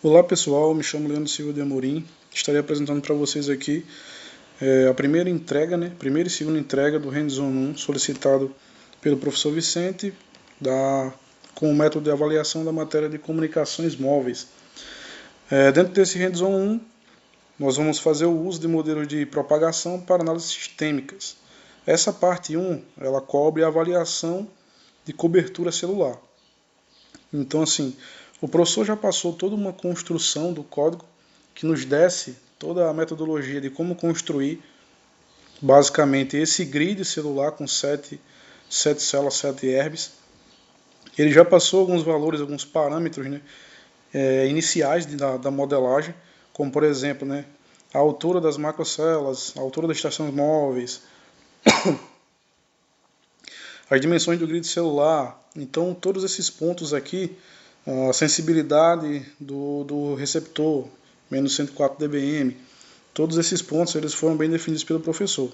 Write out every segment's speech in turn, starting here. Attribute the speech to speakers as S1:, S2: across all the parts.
S1: Olá pessoal, me chamo Leandro Silva de Amorim. Estarei apresentando para vocês aqui a primeira entrega, primeira e segunda entrega do Hands-on 1, solicitado pelo professor Vicente, com o método de avaliação da matéria de comunicações móveis. Dentro desse Hands-on 1, nós vamos fazer o uso de modelos de propagação para análises sistêmicas. Essa parte 1, ela cobre a avaliação de cobertura celular. Então, assim, o professor já passou toda uma construção do código que nos desce toda a metodologia de como construir, basicamente, esse grid celular com 7 células, 7 herbes. Ele já passou alguns valores, alguns parâmetros iniciais da modelagem, como, por exemplo, a altura das macrocélulas, a altura das estações móveis, as dimensões do grid celular. Então, todos esses pontos aqui, a sensibilidade do receptor, menos 104 dBm, todos esses pontos eles foram bem definidos pelo professor.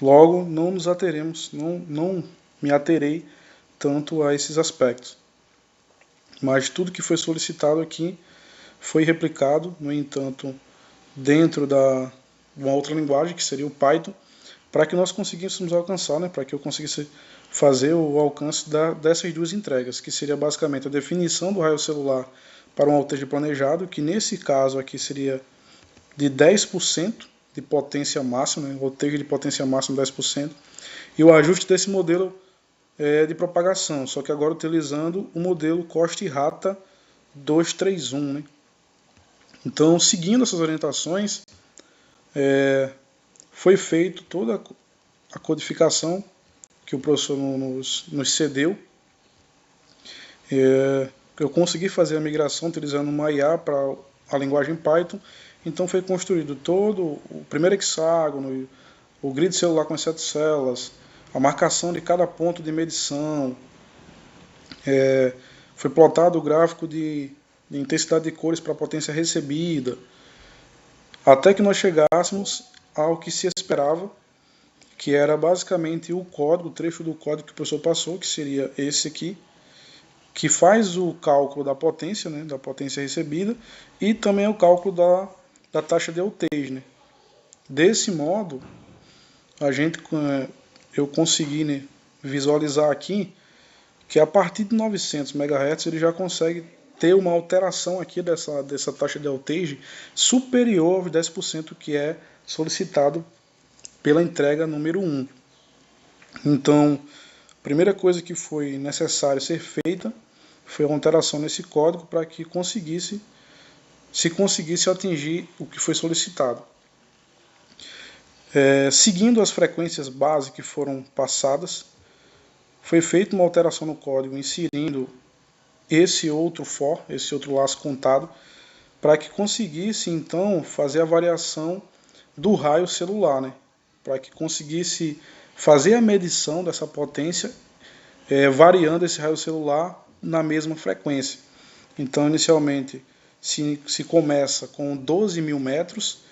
S1: Logo, não nos ateremos, não me aterei tanto a esses aspectos. Mas tudo que foi solicitado aqui foi replicado, no entanto, dentro de uma outra linguagem, que seria o Python, para que nós conseguíssemos alcançar, para que eu conseguisse fazer o alcance dessas duas entregas, que seria basicamente a definição do raio celular para um voltage planejado, que nesse caso aqui seria de 10% de potência máxima, voltage de potência máxima 10%, e o ajuste desse modelo de propagação, só que agora utilizando o modelo Coste-Rata 231. Então, seguindo essas orientações, foi feito toda a codificação que o professor nos cedeu. Eu consegui fazer a migração utilizando uma IA para a linguagem Python. Então foi construído todo o primeiro hexágono, o grid celular com as 7 células, a marcação de cada ponto de medição. Foi plotado o gráfico de intensidade de cores para a potência recebida, até que nós chegássemos ao que se esperava, que era basicamente o código, o trecho do código que o professor passou, que seria esse aqui, que faz o cálculo da potência, da potência recebida, e também o cálculo da taxa de voltage. Desse modo, eu consegui visualizar aqui que a partir de 900 MHz ele já consegue ter uma alteração aqui dessa taxa de voltage superior aos 10% que é solicitado pela entrega número 1. Então, a primeira coisa que foi necessário ser feita foi a alteração nesse código para que se conseguisse atingir o que foi solicitado. Seguindo as frequências base que foram passadas, foi feita uma alteração no código, inserindo esse outro for, esse outro laço contado, para que conseguisse então fazer a variação do raio celular, para que conseguisse fazer a medição dessa potência, variando esse raio celular na mesma frequência. Então, inicialmente, se começa com 12.000 metros,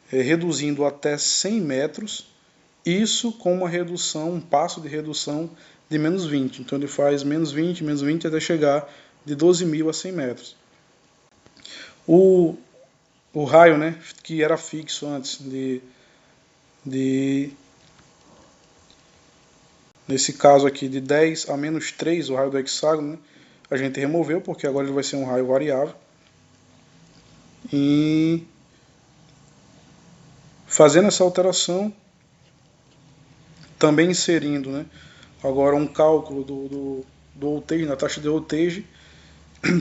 S1: reduzindo até 100 metros, isso com uma redução, um passo de redução de menos 20. Então, ele faz menos 20, até chegar de 12.000 a 100 metros. O raio, que era fixo antes nesse caso aqui de 10 a menos 3, o raio do hexágono, a gente removeu, porque agora ele vai ser um raio variável. E fazendo essa alteração, também inserindo agora um cálculo do voltage, na taxa de voltage,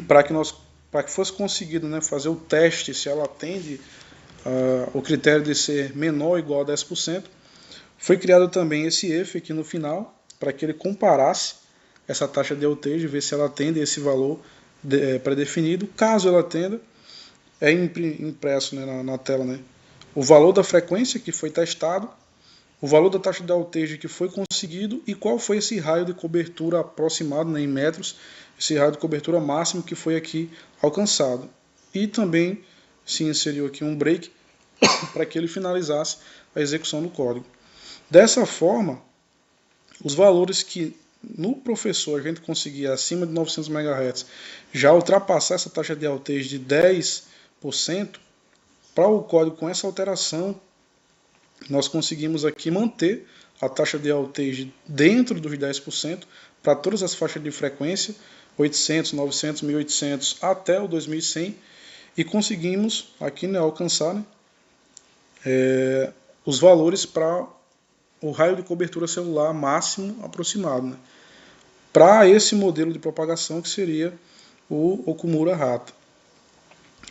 S1: para que fosse conseguido fazer o teste se ela atende o critério de ser menor ou igual a 10%, foi criado também esse if aqui no final, para que ele comparasse essa taxa de voltage, ver se ela atende esse valor pré-definido. Caso ela atenda, é impresso na tela o valor da frequência que foi testado, o valor da taxa de voltage que foi conseguido e qual foi esse raio de cobertura aproximado em metros, esse raio de cobertura máximo que foi aqui alcançado. E também se inseriu aqui um break para que ele finalizasse a execução do código. Dessa forma, os valores que no professor a gente conseguir acima de 900 MHz já ultrapassar essa taxa de altez de 10%, para o código com essa alteração, nós conseguimos aqui manter a taxa de altez dentro dos 10% para todas as faixas de frequência, 800, 900, 1800 até o 2100, e conseguimos aqui, né, alcançar, né, os valores para o raio de cobertura celular máximo aproximado, né, para esse modelo de propagação que seria o Okumura Rata.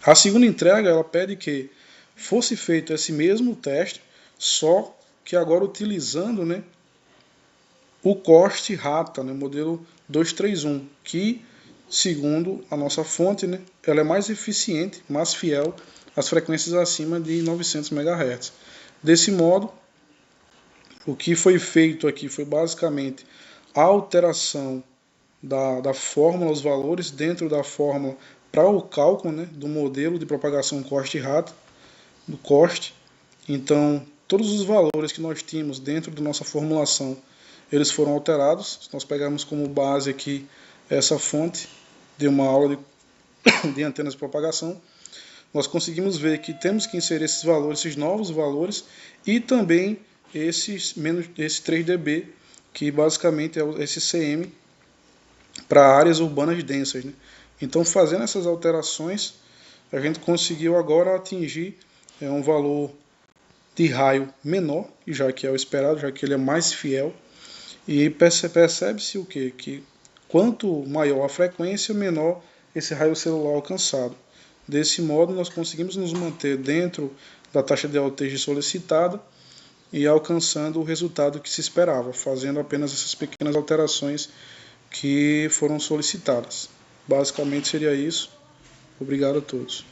S1: A segunda entrega ela pede que fosse feito esse mesmo teste, só que agora utilizando, né, o CORST Rata, né, modelo 231, que segundo a nossa fonte, né, ela é mais eficiente, mais fiel às frequências acima de 900 MHz. Desse modo, o que foi feito aqui foi basicamente a alteração da fórmula, os valores dentro da fórmula para o cálculo, né, do modelo de propagação CORST-Rata, do CORST. Então, todos os valores que nós tínhamos dentro da nossa formulação, eles foram alterados. Se nós pegarmos como base aqui essa fonte de uma aula de antenas de propagação, nós conseguimos ver que temos que inserir esses valores, esses novos valores, e também esse 3 dB, que basicamente é esse CM para áreas urbanas densas, né? Então, fazendo essas alterações, a gente conseguiu agora atingir um valor de raio menor, já que é o esperado, já que ele é mais fiel. E percebe-se o quê? Que quanto maior a frequência, menor esse raio celular alcançado. Desse modo, nós conseguimos nos manter dentro da taxa de altez solicitada e alcançando o resultado que se esperava, fazendo apenas essas pequenas alterações que foram solicitadas. Basicamente seria isso. Obrigado a todos.